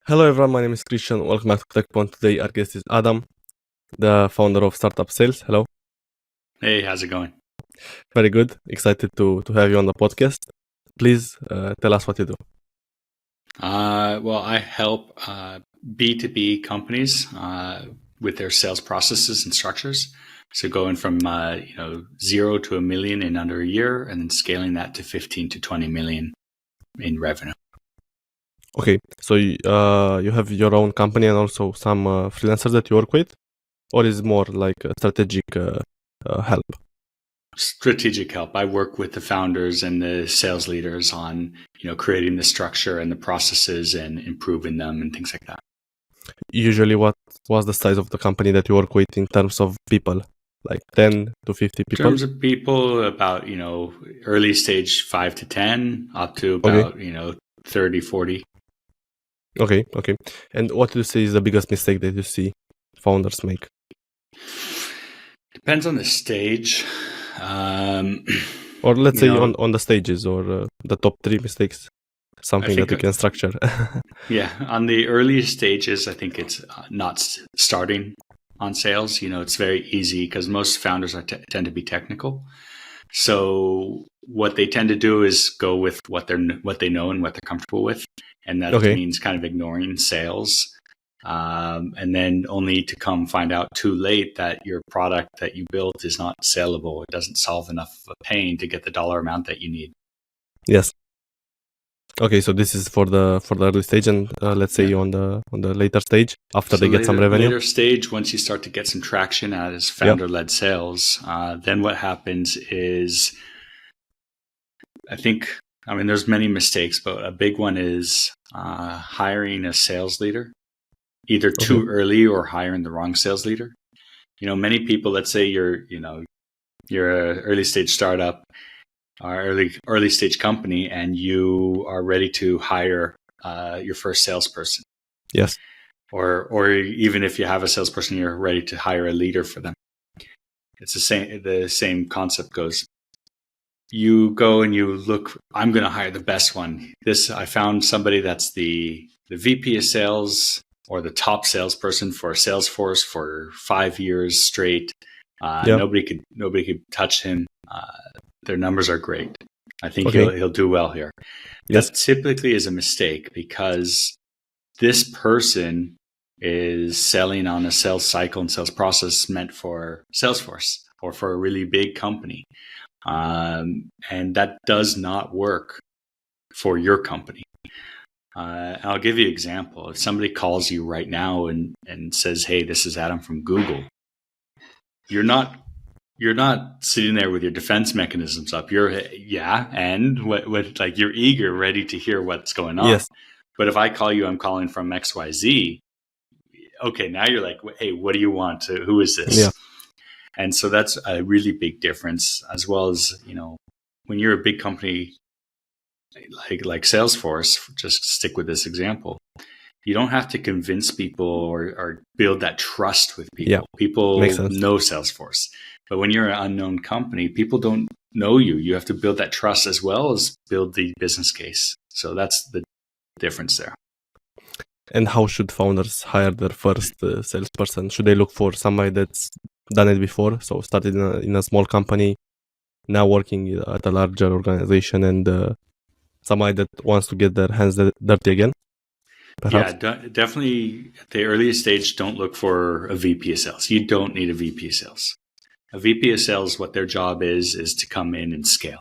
Hello everyone, my name is Christian. Welcome back to Tekpon. Today our guest is Adam, the founder of StartupSales. Hello. Hey, how's it going? Very good. Excited to have you on the podcast. Please tell us what you do. Well, I help B2B companies with their sales processes and structures. So going from 0 to 1 million in under a year, and then scaling that to 15 to 20 million in revenue. Okay, so you have your own company and also some freelancers that you work with, or is it more like strategic help? Strategic help. I work with the founders and the sales leaders on creating the structure and the processes and improving them and things like that. Usually, what was the size of the company that you work with in terms of people? Like 10 to 50 people? In terms of people, about early stage 5 to 10, up to about 30, 40. Okay. And what do you say is the biggest mistake that you see founders make? Depends on the stage. Or let's say on the stages or the top 3 mistakes, something that you can structure. Yeah, on the early stages, I think it's not starting on sales. It's very easy because most founders tend to be technical. So what they tend to do is go with what they know and what they're comfortable with. And that means kind of ignoring sales. And then only to come find out too late that your product that you built is not sellable. It doesn't solve enough of a pain to get the dollar amount that you need. Yes. Okay, so this is for the early stage, and let's say on the later stage after they get some revenue. Later stage, once you start to get some traction as founder-led sales, then what happens is, there's many mistakes, but a big one is hiring a sales leader, either too early or hiring the wrong sales leader. Many people, let's say you're an early stage startup, early stage company, and you are ready to hire your first salesperson. Yes. Or even if you have a salesperson, you're ready to hire a leader for them. It's the same concept goes. You go and you look, I'm going to hire the best one. I found somebody that's the VP of sales or the top salesperson for Salesforce for 5 years straight. Nobody could touch him. Their numbers are great. I think he'll do well here. Yes. That typically is a mistake because this person is selling on a sales cycle and sales process meant for Salesforce or for a really big company. And that does not work for your company. I'll give you an example. If somebody calls you right now and says, "Hey, this is Adam from Google," you're not sitting there with your defense mechanisms up. And what you're eager, ready to hear what's going on. Yes. But if I call you, I'm calling from XYZ. Okay, now you're like, "Hey, what do you want? Who is this?" Yeah. And so that's a really big difference, as well as when you're a big company like Salesforce. Just stick with this example. You don't have to convince people or build that trust with people. Yeah, people makes sense. know Salesforce. But when you're an unknown company, people don't know you. You have to build that trust as well as build the business case. So that's the difference there. And how should founders hire their first salesperson? Should they look for somebody that's done it before? So started in a small company, now working at a larger organization, and somebody that wants to get their hands dirty again? Perhaps? Yeah, definitely at the earliest stage, don't look for a VP of sales. You don't need a VP of sales. A VP of sales, what their job is to come in and scale.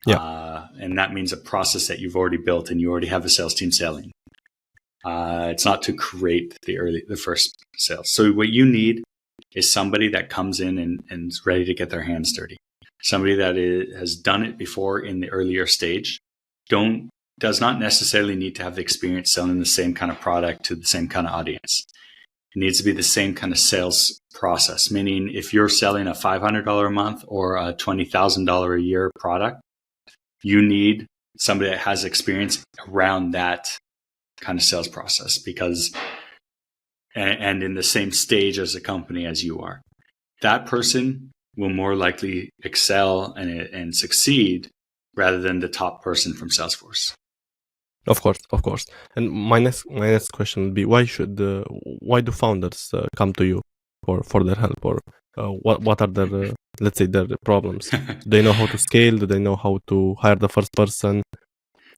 Yeah. And that means a process that you've already built and you already have a sales team selling. It's not to create the first sales. So what you need is somebody that comes in and is ready to get their hands dirty. Somebody that has done it before in the earlier stage. Does not necessarily need to have the experience selling the same kind of product to the same kind of audience. It needs to be the same kind of sales process, meaning if you're selling a $500 a month or a $20,000 a year product, you need somebody that has experience around that kind of sales process and in the same stage as a company as you are. That person will more likely excel and succeed rather than the top person from Salesforce. Of course, of course. And my next question would be, why do founders come to you for their help, or what are their let's say their problems? Do they know how to scale? Do they know how to hire the first person?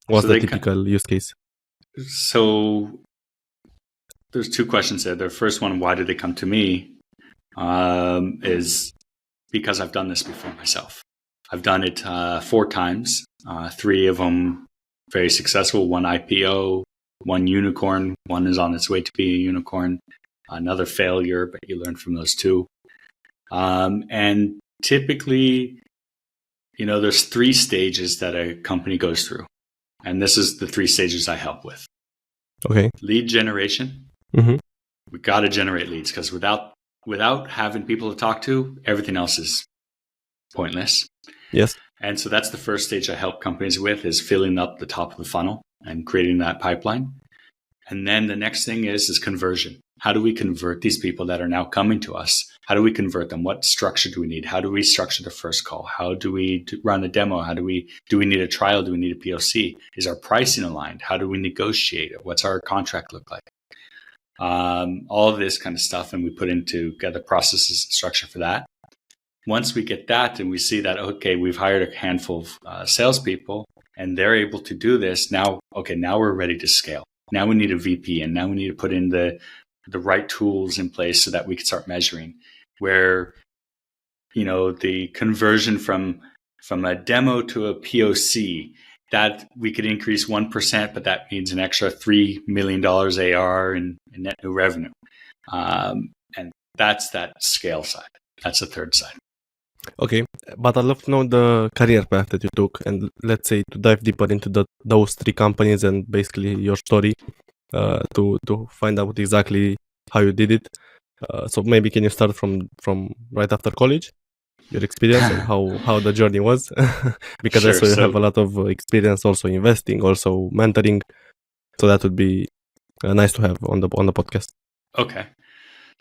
What's So the they typical use case? so there's two questions there. The first one, why did they come to me? Is because I've done this before myself. I've done it 4 times. 3 of them very successful. 1 IPO, 1 unicorn. 1 is on its way to be a unicorn. Another failure, but you learn from those 2. And typically, there's 3 stages that a company goes through. And this is the 3 stages I help with. Okay. Lead generation. Mm-hmm. We got to generate leads, because without having people to talk to, everything else is pointless. Yes. And so that's the first stage I help companies with, is filling up the top of the funnel and creating that pipeline. And then the next thing is conversion. How do we convert these people that are now coming to us? How do we convert them? What structure do we need? How do we structure the first call? How do we run a demo? Do we need a trial? Do we need a POC? Is our pricing aligned? How do we negotiate it? What's our contract look like? All of this kind of stuff. And we put together processes and structure for that. Once we get that and we see that, okay, we've hired a handful of salespeople and they're able to do this. Now we're ready to scale. Now we need a VP, and now we need to put in the right tools in place so that we can start measuring where, the conversion from a demo to a POC, that we could increase 1%, but that means an extra $3 million AR in net new revenue. And that's that scale side. That's the third side. Okay, but I'd love to know the career path that you took, and let's say to dive deeper into those 3 companies and basically your story, to find out exactly how you did it. So maybe can you start from right after college, your experience and how the journey was? Because Sure, I saw you have a lot of experience also investing, also mentoring. So that would be nice to have on the podcast. Okay.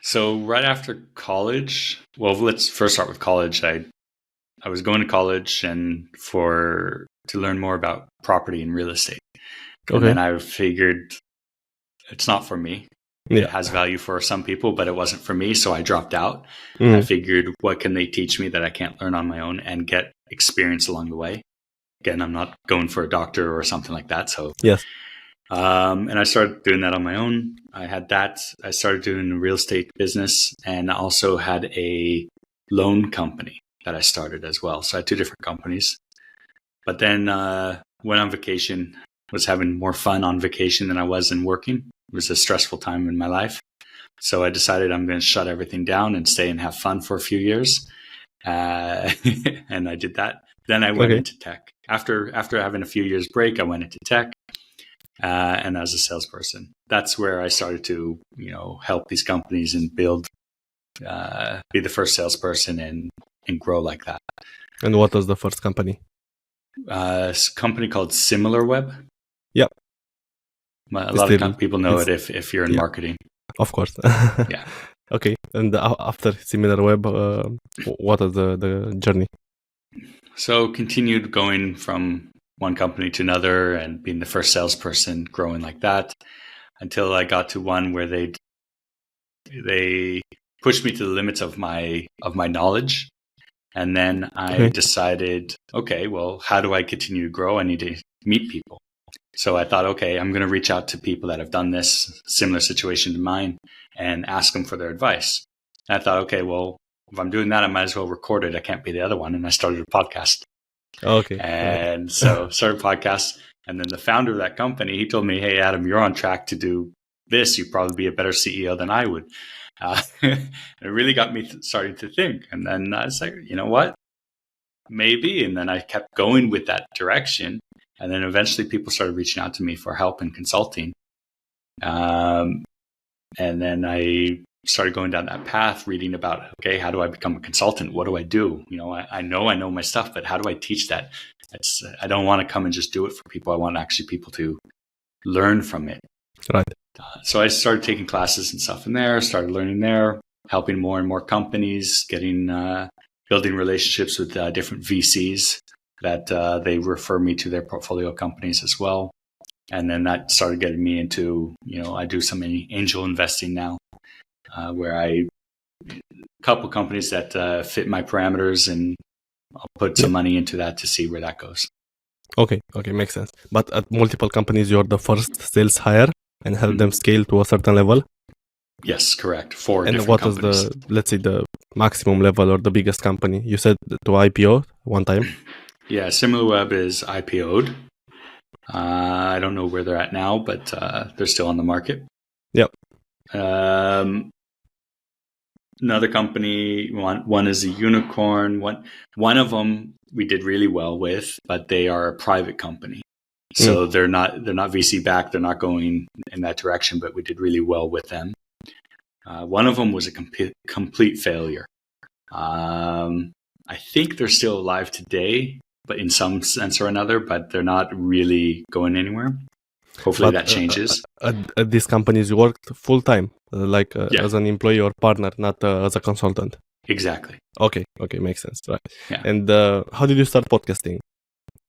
So right after college, well, let's first start with college. I was going to college and to learn more about property and real estate. Okay. And then I figured it's not for me. Yeah. It has value for some people, but it wasn't for me. So I dropped out. I figured, what can they teach me that I can't learn on my own and get experience along the way? Again, I'm not going for a doctor or something like that. So yes. And I started doing that on my own. I had that. I started doing a real estate business, and I also had a loan company that I started as well. So I had 2 different companies. But then went on vacation, was having more fun on vacation than I was in working. It was a stressful time in my life. So I decided I'm going to shut everything down and stay and have fun for a few years. And I did that. Then I went into tech. After having a few years break, I went into tech. And as a salesperson, that's where I started to, help these companies and build, be the first salesperson and grow like that. And what was the first company? A company called SimilarWeb. Yep. A lot of people know it if you're in marketing. Of course. Yeah. Okay. And after SimilarWeb, what was the journey? So continued going from one company to another and being the first salesperson, growing like that until I got to one where they pushed me to the limits of my knowledge. And then I decided, okay, well, how do I continue to grow? I need to meet people. So I thought, okay, I'm going to reach out to people that have done this similar situation to mine and ask them for their advice. And I thought, okay, well, if I'm doing that, I might as well record it. I can't be the other one. And I started a podcast. Okay. And so started a podcast. And then the founder of that company, he told me, hey, Adam, you're on track to do this. You'd probably be a better CEO than I would. It really got me starting to think. And then I was like, you know what? Maybe. And then I kept going with that direction. And then eventually people started reaching out to me for help and consulting. And then I started going down that path, reading about, okay, how do I become a consultant? What do I do? I know my stuff, but how do I teach that? I don't want to come and just do it for people. I want actually people to learn from it. Right. So I started taking classes and stuff in there, started learning there, helping more and more companies, building relationships with different VCs that they refer me to their portfolio companies as well. And then that started getting me into, I do some angel investing now, where a couple companies that fit my parameters, and I'll put some money into that to see where that goes. Okay, makes sense. But at multiple companies, you're the first sales hire and help them scale to a certain level? Yes, correct. 4 and different what companies. is let's say, the maximum level or the biggest company? You said to IPO one time. Yeah, SimilarWeb is IPO'd. I don't know where they're at now, but they're still on the market. Yep. Another company, one is a unicorn. One of them we did really well with, but they are a private company, so they're not VC backed. They're not going in that direction, but we did really well with them. One of them was a complete failure. I think they're still alive today, but in some sense or another, but they're not really going anywhere. Hopefully that changes. At these companies, you worked full time, as an employee or partner, not as a consultant. Exactly. Okay, makes sense, right? Yeah. And how did you start podcasting?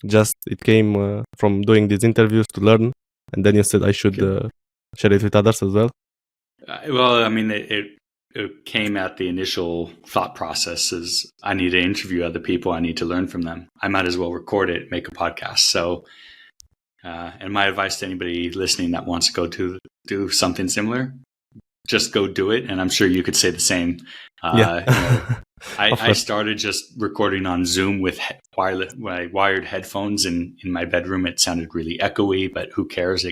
Just it came from doing these interviews to learn, and then you said I should share it with others as well. Well, I mean, it came at the initial thought process is I need to interview other people. I need to learn from them. I might as well record it, make a podcast. So, and my advice to anybody listening that wants to go to do something similar, just go do it. And I'm sure you could say the same. I started just recording on Zoom with wired headphones in my bedroom. It sounded really echoey, but who cares?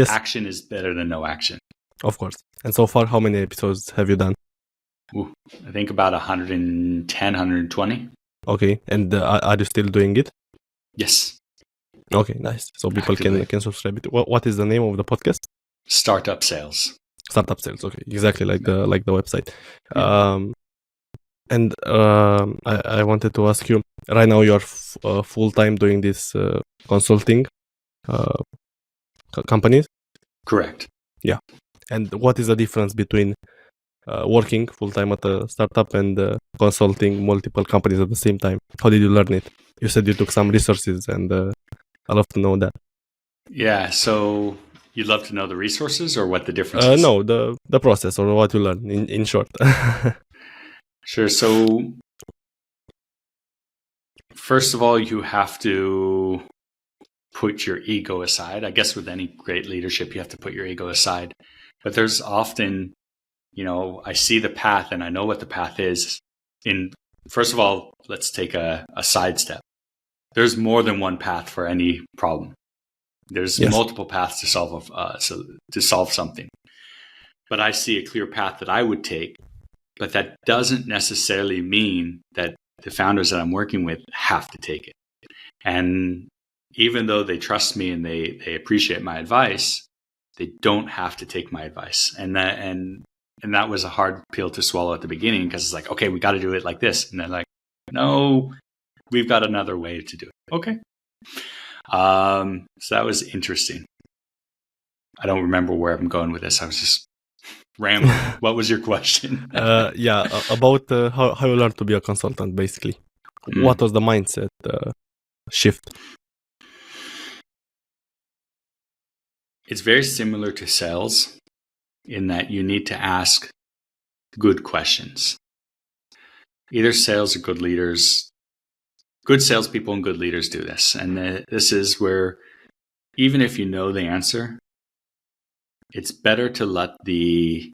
Action is better than no action. Of course. And so far, how many episodes have you done? I think about 110, 120. Okay. And are you still doing it? Yes. Okay, nice. So people can subscribe it. What is the name of the podcast? StartupSales. StartupSales. Okay, exactly like the website. Yeah. And I wanted to ask you. Right now, you are full time doing this consulting companies. Correct. Yeah. And what is the difference between working full time at a startup and consulting multiple companies at the same time? How did you learn it? You said you took some resources, and I'd love to know that. Yeah. So you'd love to know the resources or what the difference is? No, the process or what you learn in short. Sure. So first of all, you have to put your ego aside. I guess with any great leadership, you have to put your ego aside. But there's often, I see the path and I know what the path is. First of all, let's take a sidestep. There's more than one path for any problem. There's multiple paths to solve something. But I see a clear path that I would take. But that doesn't necessarily mean that the founders that I'm working with have to take it. And even though they trust me and they appreciate my advice, they don't have to take my advice. And that was a hard pill to swallow at the beginning, because it's like, okay, we got to do it like this. And they're like, no, we've got another way to do it. Okay. So that was interesting. I don't remember where I'm going with this. I was just rambling. What was your question? About how you learned to be a consultant, basically. What was the mindset shift? It's very similar to sales in that you need to ask good questions. Either sales or good leaders, good salespeople and good leaders do this. And this is where, even if you know the answer, it's better to let the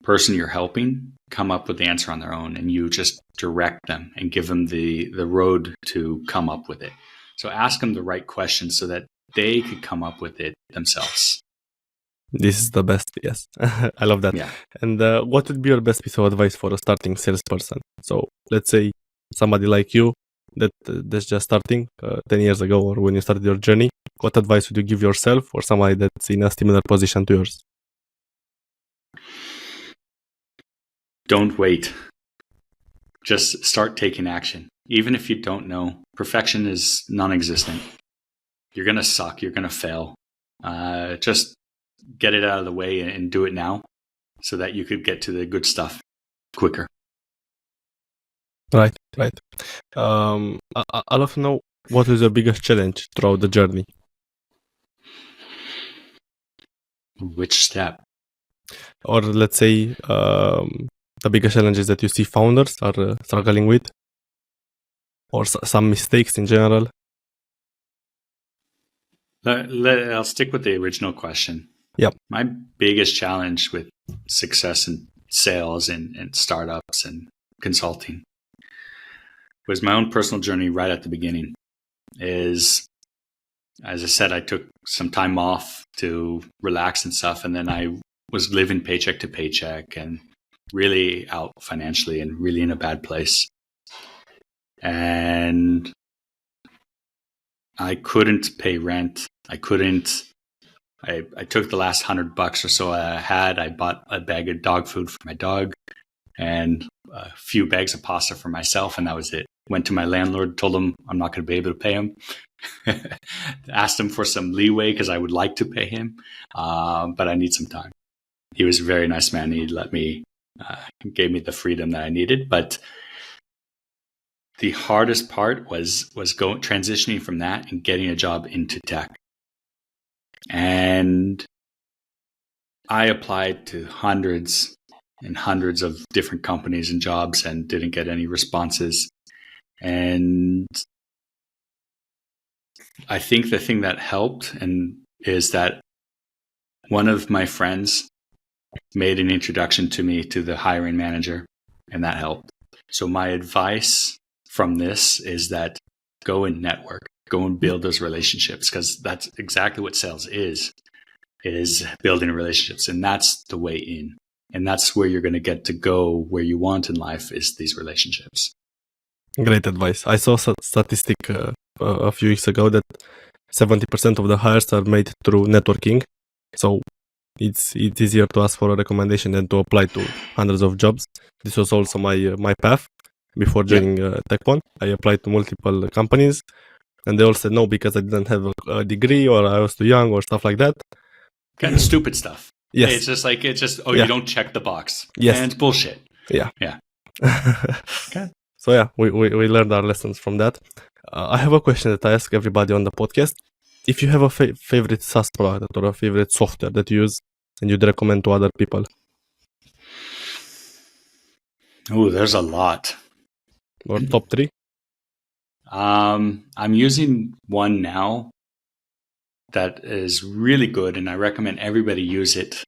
person you're helping come up with the answer on their own, and you just direct them and give them the road to come up with it. So ask them the right questions so that they could come up with it themselves. This is the best, yes. I love that. Yeah. And what would be your best piece of advice for a starting salesperson? So let's say somebody like you that's just starting 10 years ago, or when you started your journey, what advice would you give yourself or somebody that's in a similar position to yours? Don't wait. Just start taking action. Even if you don't know, perfection is non-existent. You're going to suck. You're going to fail. Just get it out of the way and do it now so that you could get to the good stuff quicker. Right. I'd love to know, what is your biggest challenge throughout the journey? Which step? Or let's say the biggest challenges that you see founders are struggling with, or some mistakes in general. I'll stick with the original question. Yep. My biggest challenge with success in sales and startups and consulting was my own personal journey right at the beginning. As I said, I took some time off to relax and stuff, and then I was living paycheck to paycheck and really out financially and really in a bad place. And I couldn't pay rent. I took the last $100 or so I had. I bought a bag of dog food for my dog and a few bags of pasta for myself, and that was it. Went to my landlord, told him I'm not going to be able to pay him. Asked him for some leeway because I would like to pay him, but I need some time. He was a very nice man. He let me, gave me the freedom that I needed. But the hardest part was transitioning from that and getting a job into tech. And I applied to hundreds and hundreds of different companies and jobs and didn't get any responses. And I think the thing that helped is that one of my friends made an introduction to me to the hiring manager, and that helped. So my advice from this is that go and network, go and build those relationships, because that's exactly what sales is building relationships. And that's the way in. And that's where you're going to get to go where you want in life, is these relationships. Great advice. I saw a statistic a few weeks ago that 70% of the hires are made through networking. So it's easier to ask for a recommendation than to apply to hundreds of jobs. This was also my path before joining Tekpon. I applied to multiple companies, and they all said no because I didn't have a degree, or I was too young, or stuff like that. Kind of stupid stuff. Yes. It's just you don't check the box. Yes. And it's bullshit. Yeah. Okay. So yeah, we learned our lessons from that. I have a question that I ask everybody on the podcast. If you have a favorite SaaS product or a favorite software that you use and you'd recommend to other people. Oh, there's a lot. Or top 3? I'm using one now that is really good, and I recommend everybody use it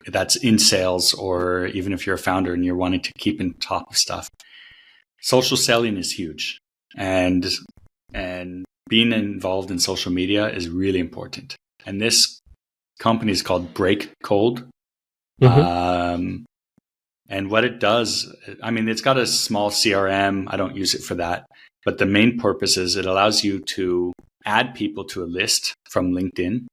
that's in sales, or even if you're a founder and you're wanting to keep in top of stuff. Social selling is huge, and being involved in social media is really important. And this company is called Break Cold. Mm-hmm. And what it does, it's got a small CRM. I don't use it for that. But the main purpose is it allows you to add people to a list from LinkedIn.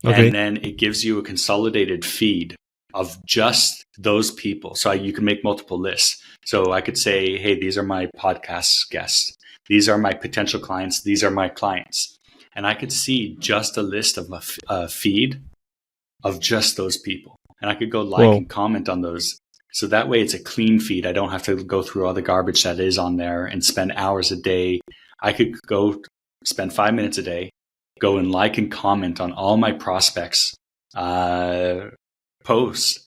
Okay. And then it gives you a consolidated feed of just those people. So you can make multiple lists. So I could say, hey, these are my podcast guests. These are my potential clients. These are my clients. And I could see just a list of a feed of just those people. And I could go like and comment on those. So that way it's a clean feed. I don't have to go through all the garbage that is on there and spend hours a day. I could go spend 5 minutes a day, go and like and comment on all my prospects' posts.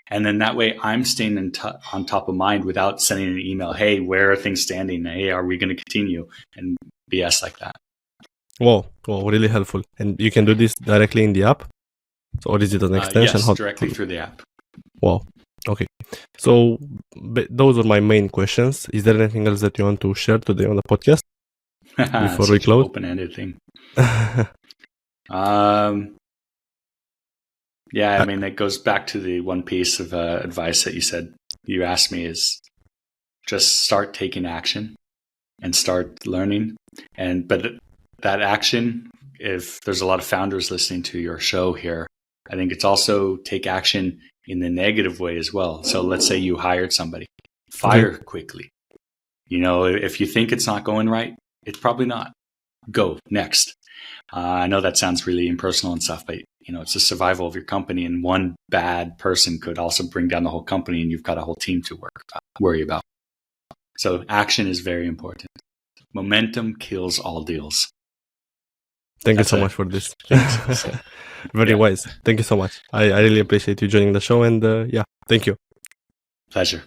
And then that way I'm staying on top of mind without sending an email. Hey, where are things standing? Hey, are we going to continue? And BS like that. Wow, really helpful. And you can do this directly in the app? So, or is it an extension? Yes, directly through the app. Wow. Okay. So those are my main questions. Is there anything else that you want to share today on the podcast before we close? Open-ended thing. Yeah, it goes back to the one piece of advice that you asked me is just start taking action and start learning. But that action, if there's a lot of founders listening to your show here, I think it's also take action in the negative way as well. So let's say you hired somebody, fire quickly. If you think it's not going right, it's probably not. Go next. I know that sounds really impersonal and stuff, but it's the survival of your company, and one bad person could also bring down the whole company, and you've got a whole team to worry about. So action is very important. Momentum kills all deals. Thank you That's so a much for this. thing. So, Very yeah. wise. Thank you so much. I really appreciate you joining the show, and yeah, thank you. Pleasure.